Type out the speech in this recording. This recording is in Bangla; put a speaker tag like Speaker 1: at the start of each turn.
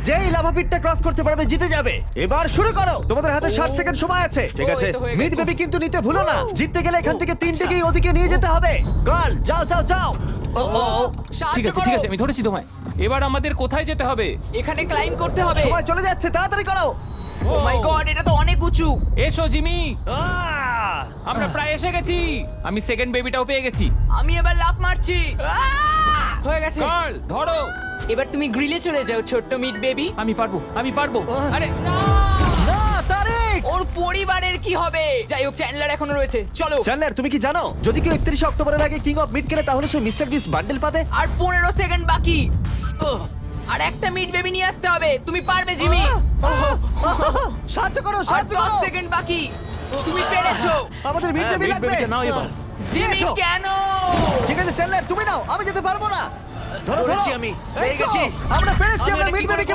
Speaker 1: যেই লাভা পিটটা ক্রস করতে পারবে জিতে যাবে। এবার শুরু করো, তোমাদের হাতে 60 সেকেন্ড সময় আছে। ঠিক
Speaker 2: ও,
Speaker 1: আছে,
Speaker 2: এই তো হয়ে
Speaker 1: মিড
Speaker 2: গেছে।
Speaker 1: বেবি কিন্তু নিতে ভুলো না। জিততে গেলে এখান থেকে তিনটেকেই ওদিকে নিয়ে যেতে হবে। গার্ল যাও যাও যাও। ও ও ও,
Speaker 2: ঠিক
Speaker 3: সাহায্য
Speaker 2: আছে ঠিক
Speaker 3: করো।
Speaker 2: আছে, আমি ধরেছি তোমায়। এবার আমাদের কোথায় যেতে হবে?
Speaker 3: এখানে ক্লাইম্ব করতে হবে।
Speaker 1: সময় চলে যাচ্ছে, তাড়াতাড়ি করো।
Speaker 3: ও মাই গড, এটা তো অনেক উঁচু।
Speaker 2: এসো জিমি,
Speaker 1: আহ!
Speaker 2: আমরা প্রায় এসে গেছি। আমি সেকেন্ড বেবিটাও পেয়ে গেছি।
Speaker 3: আমি এবার লাফ মারছি। হয়ে গেছে।
Speaker 2: গার্ল ধরো।
Speaker 3: এবার তুমি গ্রিলে চলে যাও, ছোট্ট মিট বেবি।
Speaker 2: আমি পারবো, আমি পারবো। আরে না!
Speaker 1: না তারিক।
Speaker 3: ওর পরিবারের কি হবে? যাই হোক, চ্যান্ডলার এখনো রয়েছে। চলো।
Speaker 1: চ্যান্ডলার তুমি কি জানো যদি কেউ 31 অক্টোবরের আগে কিং অফ মিড কেনে তাহলে সে মিস্টার বিস্ট বান্ডেল পাবে?
Speaker 3: আর 15 সেকেন্ড বাকি। আর একটা মিট বেবি নিয়ে আসতে হবে। তুমি পারবে জিমি।
Speaker 1: সাহায্য করো,
Speaker 3: আর
Speaker 1: সাহায্য
Speaker 3: 10
Speaker 1: করো।
Speaker 3: সেকেন্ড বাকি। তুমি পেরেছো।
Speaker 1: আমাদের মিড
Speaker 2: হ্যাঁ,
Speaker 1: বেবি
Speaker 2: mid
Speaker 1: লাগবে।
Speaker 2: baby টা নাও এবার।
Speaker 3: জিমি
Speaker 1: এসো।
Speaker 3: কেন?
Speaker 1: ঠিক আছে চ্যান্ডলার তুমি নাও, আমি যেতে পারবো না। ধরো ধরো
Speaker 4: ধরেছি আমি,
Speaker 1: এই
Speaker 4: পেয়ে
Speaker 1: তো,
Speaker 4: গেছি।
Speaker 1: আমরা পেরেছি,
Speaker 4: আমি
Speaker 1: আমরা
Speaker 4: এটা
Speaker 1: মিড
Speaker 4: কি করে
Speaker 1: বেবিকে